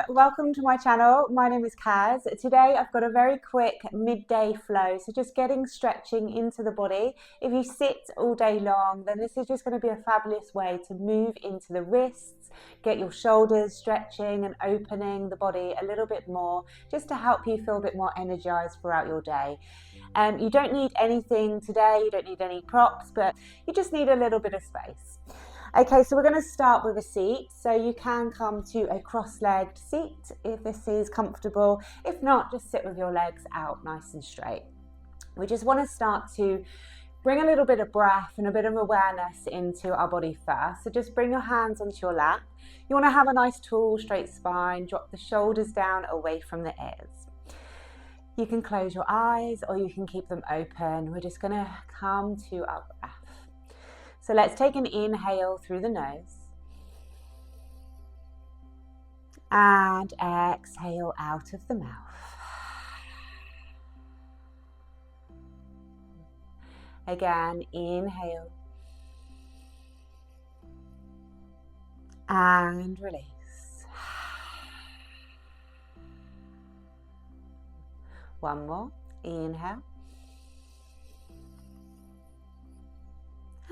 welcome to my channel. My name is Kaz. Today I've got a very quick midday flow, so just getting stretching into the body. If you sit all day long, then this is just going to be a fabulous way to move into the wrists, get your shoulders stretching and opening the body a little bit more, just to help you feel a bit more energized throughout your day. You don't need anything today, you don't need any props, but you just need a little bit of space. Okay, so we're going to start with a seat. So you can come to a cross-legged seat if this is comfortable. If not, just sit with your legs out nice and straight. We just want to start to bring a little bit of breath and a bit of awareness into our body first. So just bring your hands onto your lap. You want to have a nice tall, straight spine. Drop the shoulders down away from the ears. You can close your eyes or you can keep them open. We're just going to come to our breath. So let's take an inhale through the nose and exhale out of the mouth. Again, inhale and release. One more, inhale.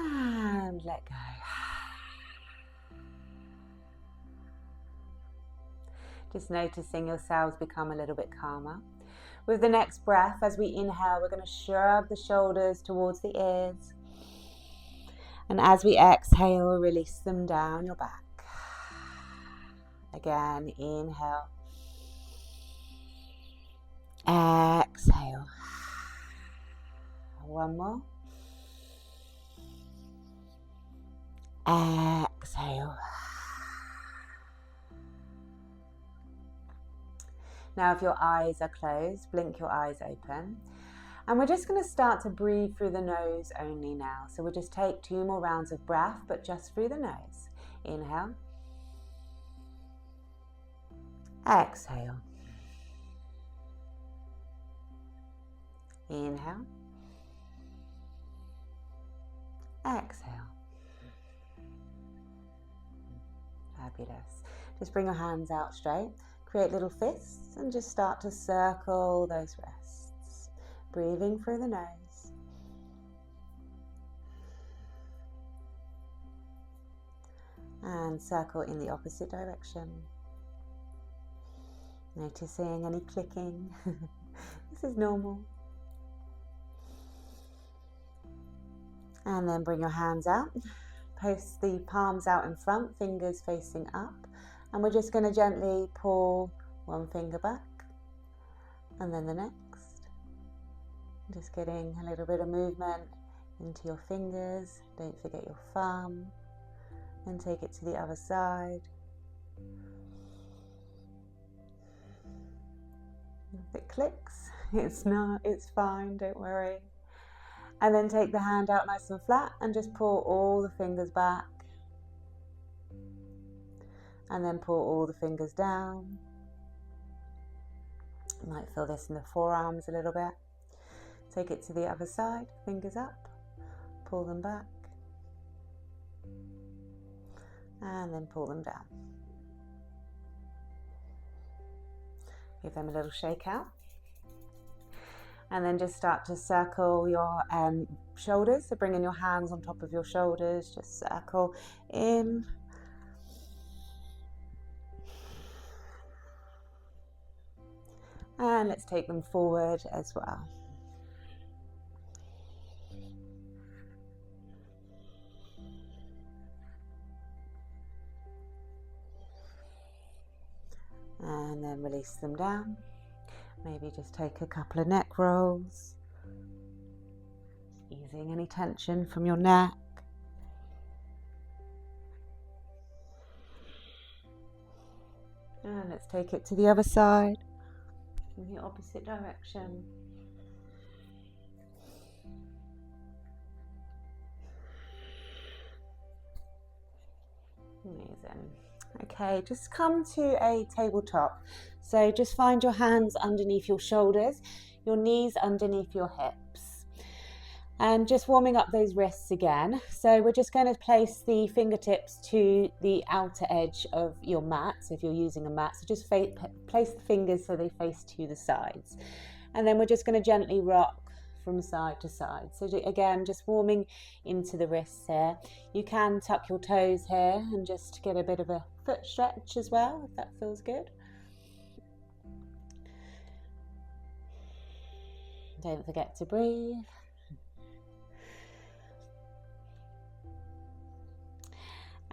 And let go. Just noticing yourselves become a little bit calmer. With the next breath, as we inhale, we're going to shrug the shoulders towards the ears. And as we exhale, release them down your back. Again, inhale. Exhale. One more. Exhale. Now if your eyes are closed, blink your eyes open. And we're just going to start to breathe through the nose only now. So we'll just take 2 more rounds of breath, but just through the nose. Inhale. Exhale. Inhale. Exhale. Fabulous. Just bring your hands out straight, create little fists and just start to circle those wrists. Breathing through the nose. And circle in the opposite direction. Noticing any clicking. This is normal. And then bring your hands out. Post the palms out in front, fingers facing up, and we're just going to gently pull one finger back and then the next. Just getting a little bit of movement into your fingers. Don't forget your thumb, and take it to the other side. If it clicks, it's fine, don't worry. And then take the hand out nice and flat and just pull all the fingers back. And then pull all the fingers down. You might feel this in the forearms a little bit. Take it to the other side, fingers up, pull them back. And then pull them down. Give them a little shake out. And then just start to circle your shoulders. So bringing your hands on top of your shoulders, just circle in. And let's take them forward as well. And then release them down. Maybe just take a couple of neck rolls, easing any tension from your neck. And let's take it to the other side, in the opposite direction. Amazing. Okay, just come to a tabletop. So just find your hands underneath your shoulders, your knees underneath your hips. And just warming up those wrists again. So we're just going to place the fingertips to the outer edge of your mat. So if you're using a mat, so just place the fingers so they face to the sides. And then we're just going to gently rock from side to side. So again, just warming into the wrists here. You can tuck your toes here and just get a bit of a foot stretch as well, if that feels good. Don't forget to breathe.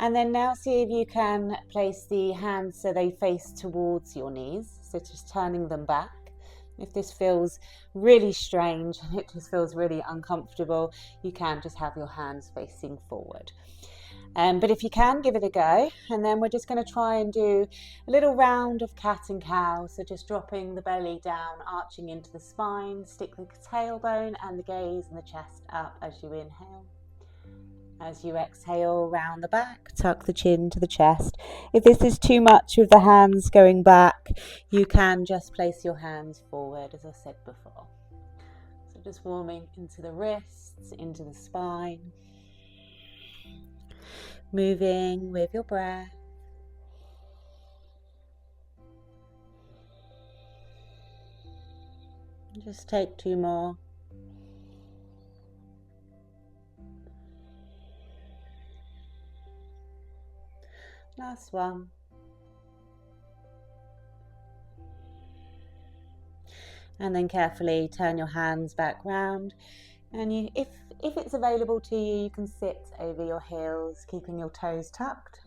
And then now see if you can place the hands so they face towards your knees. So just turning them back. If this feels really strange and it just feels really uncomfortable, you can just have your hands facing forward. But if you can, give it a go. And then we're just going to try and do a little round of cat and cow. So just dropping the belly down, arching into the spine, stick the tailbone and the gaze and the chest up as you inhale. As you exhale, round the back, tuck the chin to the chest. If this is too much with the hands going back, you can just place your hands forward, as I said before. So just warming into the wrists, into the spine. Moving with your breath. Just take 2 more. Last one. And then carefully turn your hands back round. And if it's available to you, you can sit over your heels, keeping your toes tucked.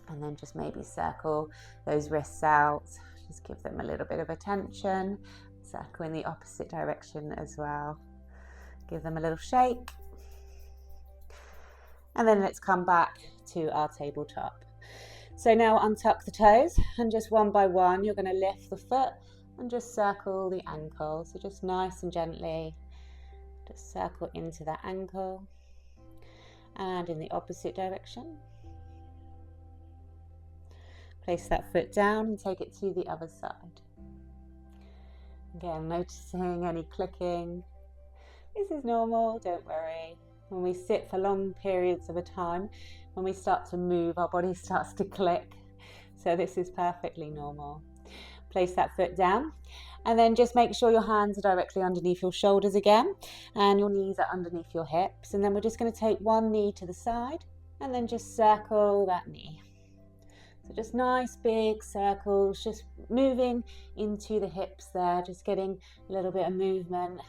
And then just maybe circle those wrists out. Just give them a little bit of attention. Circle in the opposite direction as well. Give them a little shake. And then let's come back to our tabletop. So now untuck the toes, and just one by one, you're going to lift the foot and just circle the ankle. So just nice and gently, just circle into that ankle and in the opposite direction. Place that foot down and take it to the other side. Again, noticing any clicking. This is normal, don't worry. When we sit for long periods of a time, when we start to move, our body starts to click. So this is perfectly normal. Place that foot down, and then just make sure your hands are directly underneath your shoulders again, and your knees are underneath your hips. And then we're just going to take one knee to the side, and then just circle that knee. So just nice big circles, just moving into the hips there, just getting a little bit of movement.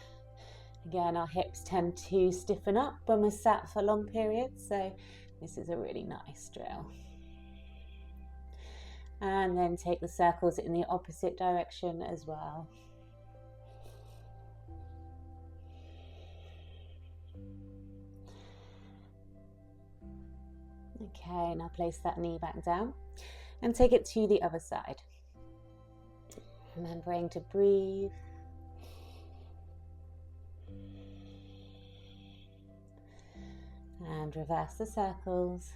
Again, our hips tend to stiffen up when we're sat for long periods, so this is a really nice drill. And then take the circles in the opposite direction as well. Okay, now place that knee back down and take it to the other side. Remembering to breathe. And reverse the circles.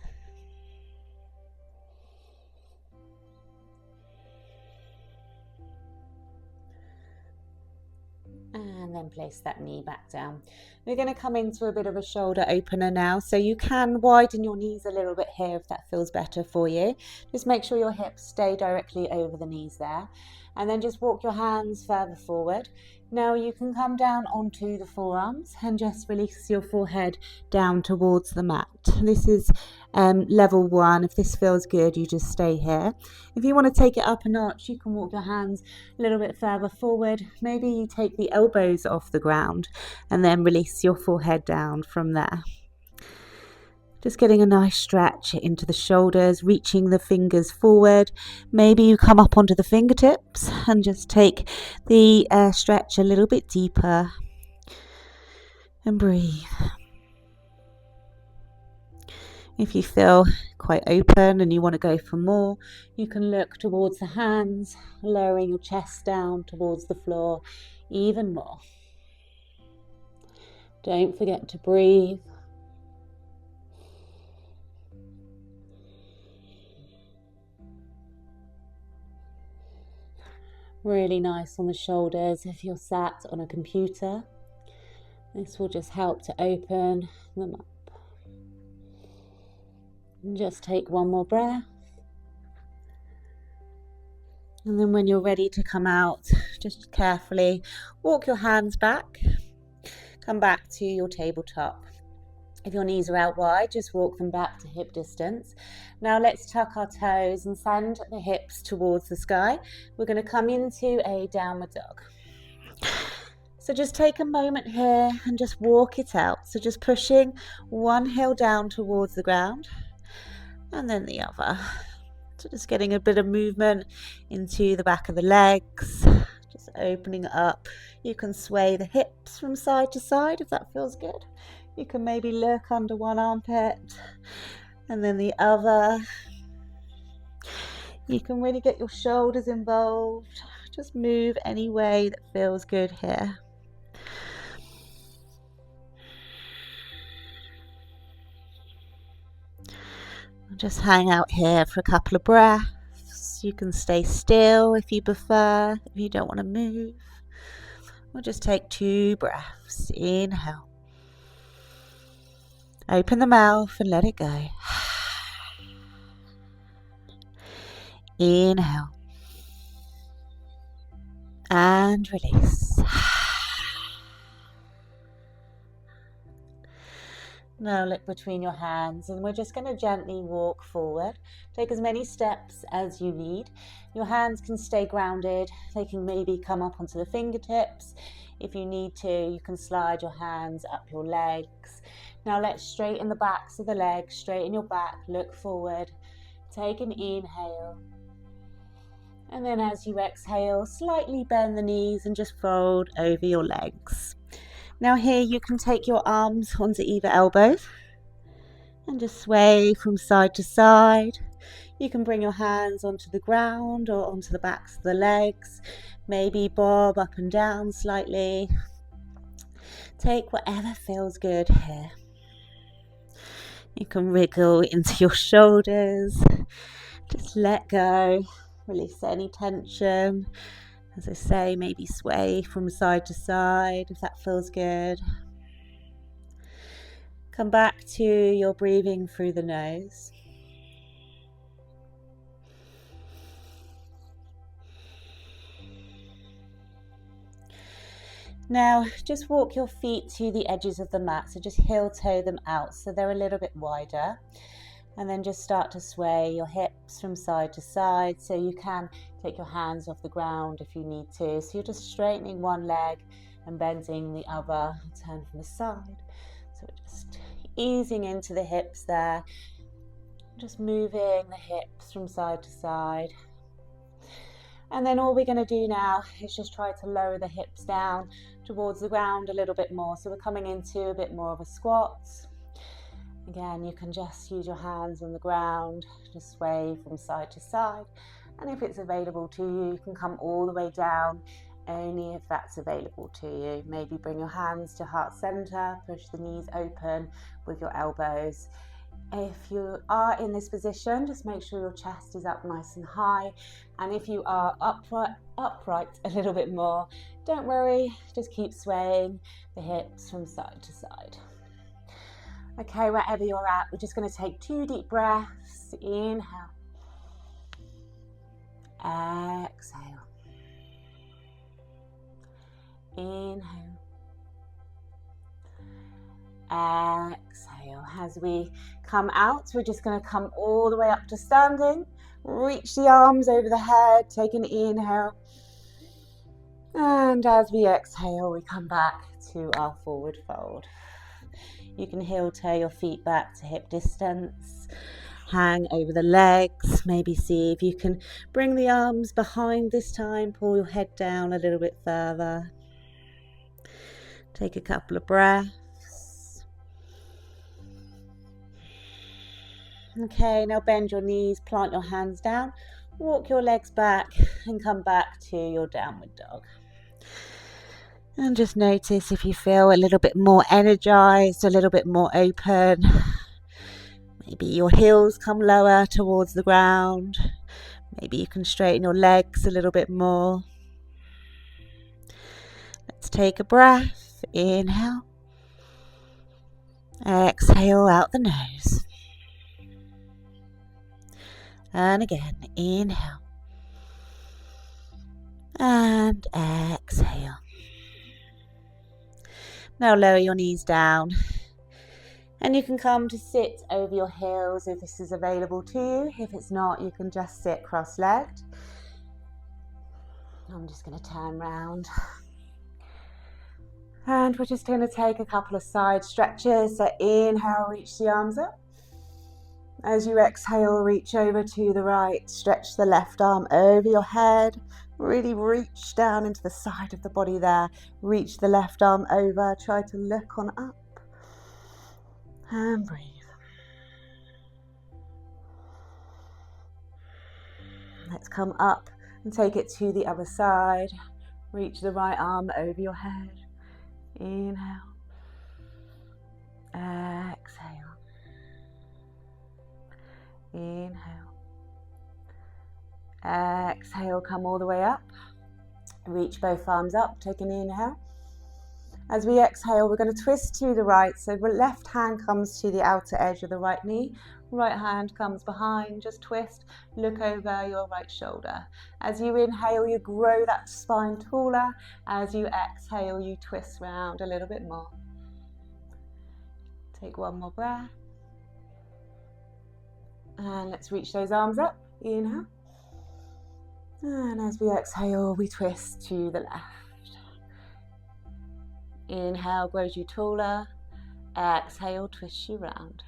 And then place that knee back down. We're going to come into a bit of a shoulder opener now, so you can widen your knees a little bit here if that feels better for you. Just make sure your hips stay directly over the knees there, and then just walk your hands further forward. Now you can come down onto the forearms and just release your forehead down towards the mat. This is level 1. If this feels good, you just stay here. If you want to take it up a notch, you can walk your hands a little bit further forward. Maybe you take the elbows off the ground and then release your forehead down from there. Just getting a nice stretch into the shoulders, reaching the fingers forward. Maybe you come up onto the fingertips and just take the stretch a little bit deeper and breathe. If you feel quite open and you want to go for more, you can look towards the hands, lowering your chest down towards the floor even more. Don't forget to breathe. Really nice on the shoulders if you're sat on a computer. This will just help to open them up. And just take one more breath. And then when you're ready to come out, just carefully walk your hands back. Come back to your tabletop. If your knees are out wide, just walk them back to hip distance. Now let's tuck our toes and send the hips towards the sky. We're going to come into a downward dog. So just take a moment here and just walk it out. So just pushing one heel down towards the ground and then the other. So just getting a bit of movement into the back of the legs, just opening it up. You can sway the hips from side to side if that feels good. You can maybe look under one armpit and then the other. You can really get your shoulders involved. Just move any way that feels good here. Just hang out here for a couple of breaths. You can stay still if you prefer, if you don't want to move. We'll just take 2 breaths. Inhale. Open the mouth and let it go. Inhale. And release. Now look between your hands and we're just going to gently walk forward. Take as many steps as you need. Your hands can stay grounded. They can maybe come up onto the fingertips. If you need to, you can slide your hands up your legs. Now let's straighten the backs of the legs, straighten your back, look forward. Take an inhale. And then as you exhale, slightly bend the knees and just fold over your legs. Now here you can take your arms onto either elbows and just sway from side to side. You can bring your hands onto the ground or onto the backs of the legs. Maybe bob up and down slightly. Take whatever feels good here. You can wriggle into your shoulders. Just let go. Release any tension. As I say, maybe sway from side to side if that feels good. Come back to your breathing through the nose. Now just walk your feet to the edges of the mat, so just heel toe them out so they're a little bit wider. And then just start to sway your hips from side to side, so you can take your hands off the ground if you need to. So you're just straightening one leg and bending the other. Turn from the side. So we're just easing into the hips there. Just moving the hips from side to side. And then all we're going to do now is just try to lower the hips down towards the ground a little bit more. So we're coming into a bit more of a squat. Again, you can just use your hands on the ground, just sway from side to side. And if it's available to you, you can come all the way down, only if that's available to you. Maybe bring your hands to heart center, push the knees open with your elbows. If you are in this position, just make sure your chest is up nice and high. And if you are upright a little bit more, don't worry, just keep swaying the hips from side to side. Okay, wherever you're at, we're just going to take 2 deep breaths. Inhale. Exhale. Inhale. Exhale. As we come out, we're just going to come all the way up to standing. Reach the arms over the head. Take an inhale. And as we exhale, we come back to our forward fold. You can heel toe your feet back to hip distance. Hang over the legs. Maybe see if you can bring the arms behind this time. Pull your head down a little bit further. Take a couple of breaths. Okay, now bend your knees, plant your hands down, walk your legs back and come back to your downward dog. And just notice if you feel a little bit more energized, a little bit more open. Maybe your heels come lower towards the ground. Maybe you can straighten your legs a little bit more. Let's take a breath. Inhale. Exhale out the nose. And again, inhale. And exhale. Now lower your knees down. And you can come to sit over your heels if this is available to you. If it's not, you can just sit cross-legged. I'm just going to turn round. And we're just going to take a couple of side stretches. So inhale, reach the arms up. As you exhale, reach over to the right. Stretch the left arm over your head. Really reach down into the side of the body there. Reach the left arm over. Try to look on up. And breathe. Let's come up and take it to the other side. Reach the right arm over your head. Inhale. Exhale. Inhale. Exhale, come all the way up. Reach both arms up, take an inhale. As we exhale, we're going to twist to the right. So the left hand comes to the outer edge of the right knee. Right hand comes behind, just twist, look over your right shoulder. As you inhale, you grow that spine taller. As you exhale, you twist round a little bit more. Take one more breath. And let's reach those arms up. Inhale. And as we exhale, we twist to the left. Inhale, grows you taller. Exhale, twists you round.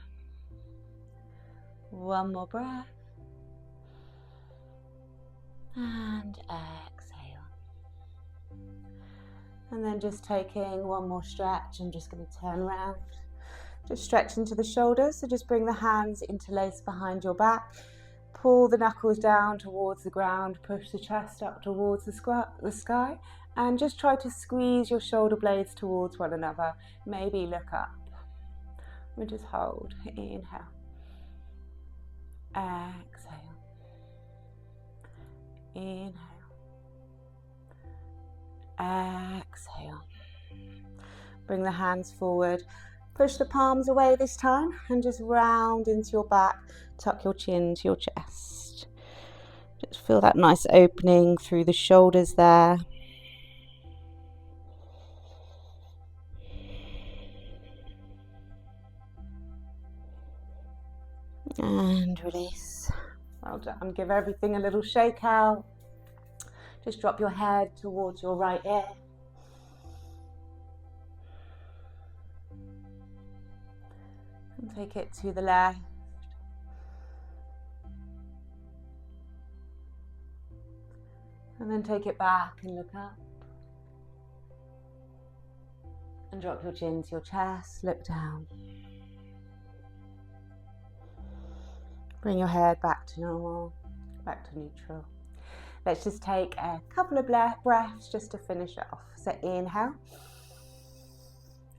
One more breath. And exhale. And then just taking one more stretch. I'm just going to turn around. Just stretch into the shoulders. So just bring the hands interlace behind your back. Pull the knuckles down towards the ground. Push the chest up towards the sky. And just try to squeeze your shoulder blades towards one another. Maybe look up. We just hold. Inhale. Exhale. Inhale. Exhale. Bring the hands forward. Push the palms away this time and just round into your back. Tuck your chin to your chest. Just feel that nice opening through the shoulders there. And release. Well done. Give everything a little shake out. Just drop your head towards your right ear. And take it to the left. And then take it back and look up. And drop your chin to your chest, look down. Bring your head back to normal, back to neutral. Let's just take a couple of breaths just to finish it off. So inhale,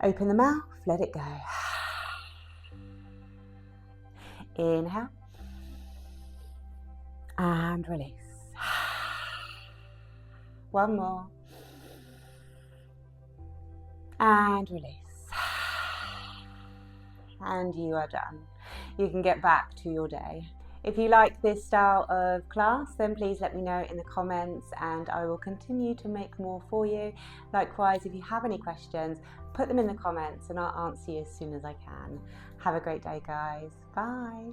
open the mouth, let it go. Inhale, and release. One more, and release. And you are done. You can get back to your day. If you like this style of class, then please let me know in the comments and I will continue to make more for you. Likewise, if you have any questions, put them in the comments and I'll answer you as soon as I can. Have a great day, guys. Bye.